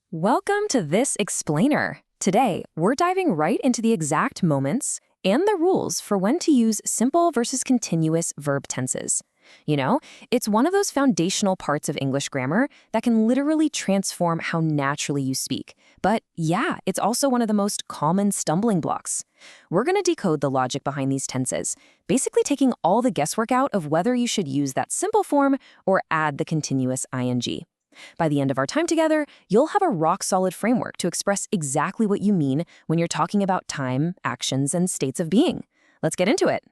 Welcome to this explainer. Today, we're diving right into the exact moments and the rules for when to use simple versus continuous verb tenses. It's one of those foundational parts of English grammar that can literally transform how naturally you speak. But yeah, it's also one of the most common stumbling blocks. We're going to decode the logic behind these tenses, basically taking all the guesswork out of whether you should use that simple form or add the continuous ing. By the end of our time together, you'll have a rock-solid framework to express exactly what you mean when you're talking about time, actions, and states of being. Let's get into it.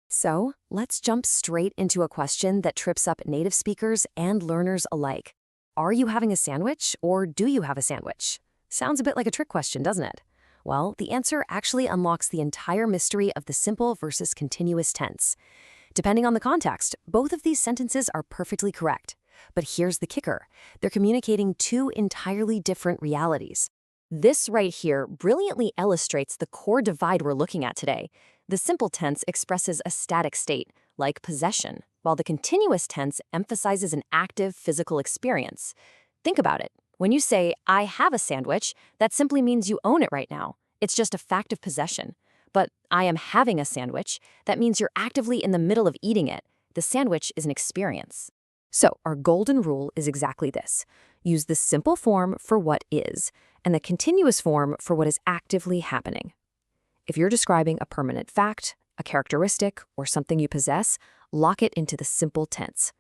So, let's jump straight into a question that trips up native speakers and learners alike. Are you having a sandwich, or do you have a sandwich? Sounds a bit like a trick question, doesn't it? Well, the answer actually unlocks the entire mystery of the simple versus continuous tense. Depending on the context, both of these sentences are perfectly correct. But here's the kicker. They're communicating two entirely different realities. This right here brilliantly illustrates the core divide we're looking at today. The simple tense expresses a static state, like possession, while the continuous tense emphasizes an active physical experience. Think about it. When you say, I have a sandwich, that simply means you own it right now. It's just a fact of possession. But I am having a sandwich, that means you're actively in the middle of eating it. The sandwich is an experience. So our golden rule is exactly this. Use the simple form for what is, and the continuous form for what is actively happening. If you're describing a permanent fact, a characteristic, or something you possess, lock it into the simple tense.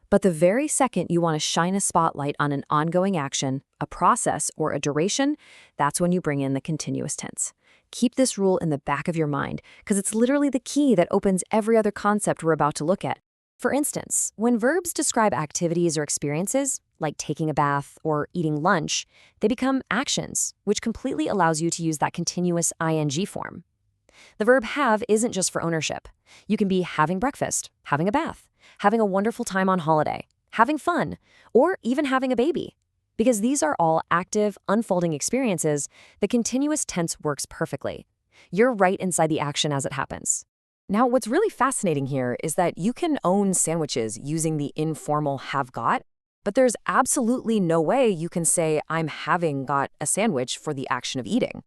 But the very second you want to shine a spotlight on an ongoing action, a process, or a duration, that's when you bring in the continuous tense. Keep this rule in the back of your mind, because it's literally the key that opens every other concept we're about to look at. For instance, when verbs describe activities or experiences, like taking a bath or eating lunch, they become actions, which completely allows you to use that continuous ing form. The verb have isn't just for ownership. You can be having breakfast, having a bath, having a wonderful time on holiday, having fun, or even having a baby. Because these are all active, unfolding experiences, the continuous tense works perfectly. You're right inside the action as it happens. Now, what's really fascinating here is that you can own sandwiches using the informal have got, but there's absolutely no way you can say I'm having got a sandwich for the action of eating.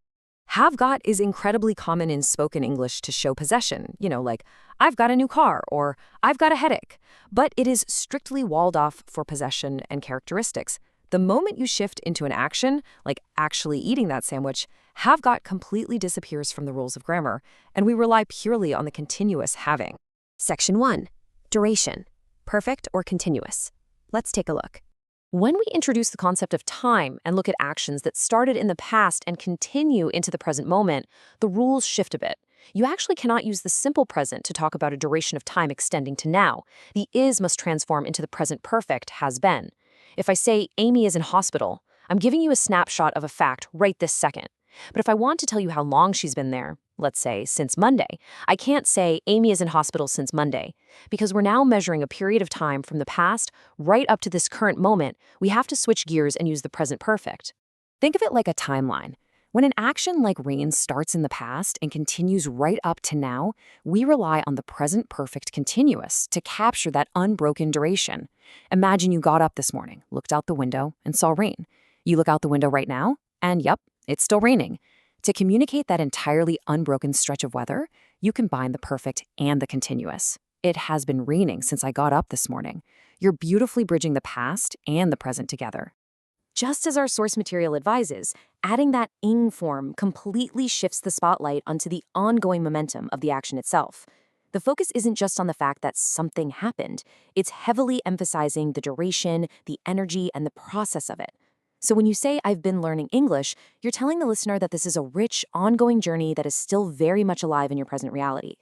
Have got is incredibly common in spoken English to show possession, like I've got a new car or I've got a headache, but it is strictly walled off for possession and characteristics. The moment you shift into an action, like actually eating that sandwich, have got completely disappears from the rules of grammar, and we rely purely on the continuous having. Section 1. Duration. Perfect or continuous. Let's take a look. When we introduce the concept of time and look at actions that started in the past and continue into the present moment, the rules shift a bit. You actually cannot use the simple present to talk about a duration of time extending to now. The is must transform into the present perfect has been. If I say Amy is in hospital, I'm giving you a snapshot of a fact right this second. But if I want to tell you how long she's been there, let's say since Monday, I can't say Amy is in hospital since Monday. Because we're now measuring a period of time from the past right up to this current moment, we have to switch gears and use the present perfect. Think of it like a timeline. When an action like rain starts in the past and continues right up to now, we rely on the present perfect continuous to capture that unbroken duration. Imagine you got up this morning, looked out the window, and saw rain. You look out the window right now, and yep, it's still raining. To communicate that entirely unbroken stretch of weather, you combine the perfect and the continuous. It has been raining since I got up this morning. You're beautifully bridging the past and the present together. Just as our source material advises, adding that ing form completely shifts the spotlight onto the ongoing momentum of the action itself. The focus isn't just on the fact that something happened, it's heavily emphasizing the duration, the energy, and the process of it. So when you say, I've been learning English, you're telling the listener that this is a rich, ongoing journey that is still very much alive in your present reality.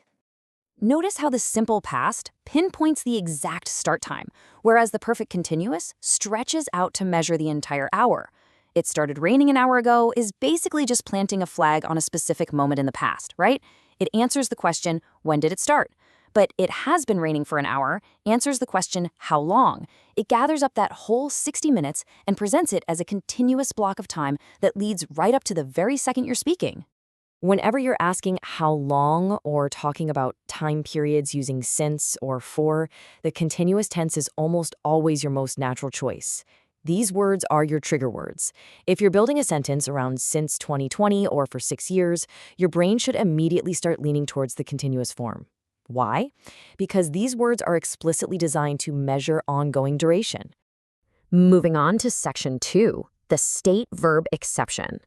Notice how the simple past pinpoints the exact start time, whereas the perfect continuous stretches out to measure the entire hour. It started raining an hour ago is basically just planting a flag on a specific moment in the past, right? It answers the question, when did it start? But it has been raining for an hour answers the question, how long? It gathers up that whole 60 minutes and presents it as a continuous block of time that leads right up to the very second you're speaking. Whenever you're asking how long or talking about time periods using since or for, the continuous tense is almost always your most natural choice. These words are your trigger words. If you're building a sentence around since 2020 or for 6 years, your brain should immediately start leaning towards the continuous form. Why? Because these words are explicitly designed to measure ongoing duration. Moving on to section 2, the state-verb exception.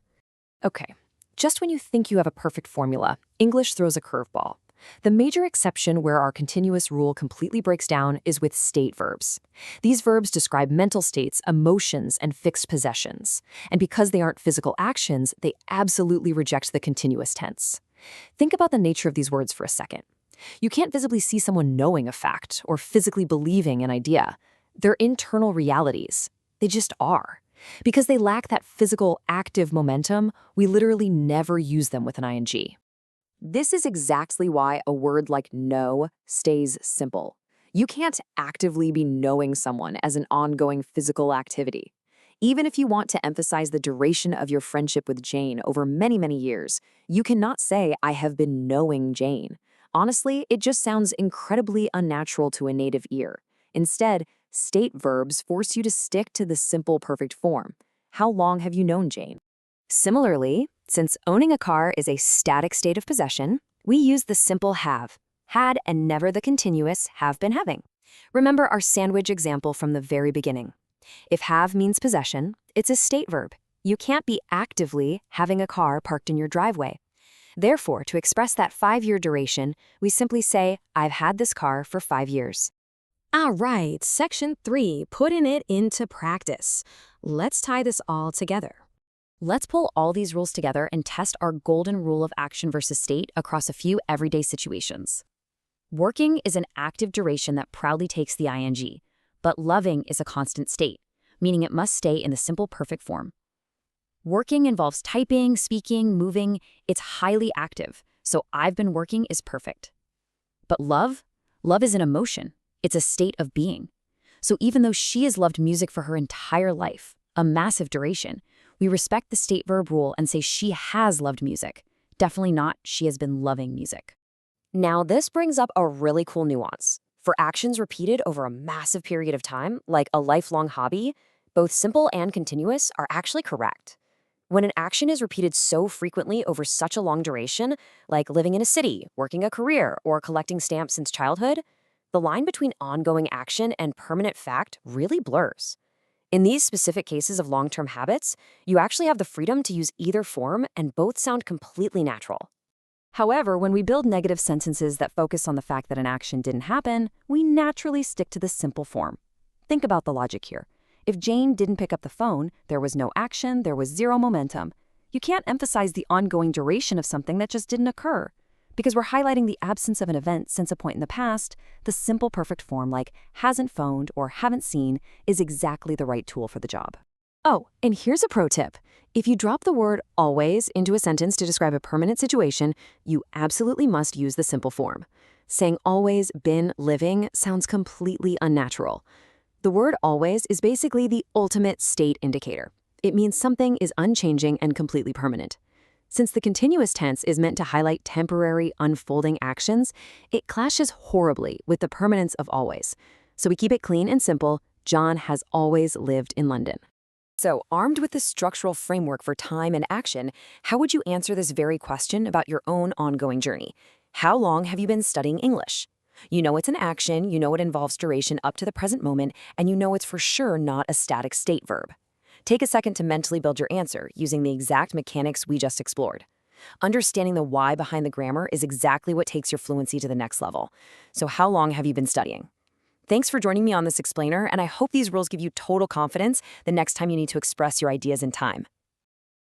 Okay, just when you think you have a perfect formula, English throws a curveball. The major exception where our continuous rule completely breaks down is with state verbs. These verbs describe mental states, emotions, and fixed possessions. And because they aren't physical actions, they absolutely reject the continuous tense. Think about the nature of these words for a second. You can't visibly see someone knowing a fact or physically believing an idea. They're internal realities. They just are. Because they lack that physical, active momentum, we literally never use them with an ing. This is exactly why a word like know stays simple. You can't actively be knowing someone as an ongoing physical activity. Even if you want to emphasize the duration of your friendship with Jane over many, many years, you cannot say, I have been knowing Jane. Honestly, it just sounds incredibly unnatural to a native ear. Instead, state verbs force you to stick to the simple perfect form. How long have you known Jane? Similarly, since owning a car is a static state of possession, we use the simple have, had, and never the continuous have been having. Remember our sandwich example from the very beginning. If have means possession, it's a state verb. You can't be actively having a car parked in your driveway. Therefore, to express that 5-year duration, we simply say, I've had this car for 5 years. All right, section 3, putting it into practice. Let's tie this all together. Let's pull all these rules together and test our golden rule of action versus state across a few everyday situations. Working is an active duration that proudly takes the ing, but loving is a constant state, meaning it must stay in the simple perfect form. Working involves typing, speaking, moving. It's highly active, so I've been working is perfect. But love is an emotion. It's a state of being. So even though she has loved music for her entire life, a massive duration, we respect the state verb rule and say she has loved music. Definitely not she has been loving music. Now, this brings up a really cool nuance. For actions repeated over a massive period of time, like a lifelong hobby, both simple and continuous are actually correct. When an action is repeated so frequently over such a long duration, like living in a city, working a career, or collecting stamps since childhood, the line between ongoing action and permanent fact really blurs. In these specific cases of long-term habits, you actually have the freedom to use either form and both sound completely natural. However, when we build negative sentences that focus on the fact that an action didn't happen, we naturally stick to the simple form. Think about the logic here. If Jane didn't pick up the phone, there was no action, there was zero momentum. You can't emphasize the ongoing duration of something that just didn't occur. Because we're highlighting the absence of an event since a point in the past, the simple perfect form like hasn't phoned or haven't seen is exactly the right tool for the job. Oh, and here's a pro tip. If you drop the word always into a sentence to describe a permanent situation, you absolutely must use the simple form. Saying always, been, living sounds completely unnatural. The word always is basically the ultimate state indicator. It means something is unchanging and completely permanent. Since the continuous tense is meant to highlight temporary, unfolding actions, it clashes horribly with the permanence of always. So we keep it clean and simple. John has always lived in London. So, armed with this structural framework for time and action, how would you answer this very question about your own ongoing journey? How long have you been studying English? You know it's an action, you know it involves duration up to the present moment, and you know it's for sure not a static state verb. Take a second to mentally build your answer using the exact mechanics we just explored. Understanding the why behind the grammar is exactly what takes your fluency to the next level. So how long have you been studying? Thanks for joining me on this explainer, and I hope these rules give you total confidence the next time you need to express your ideas in time.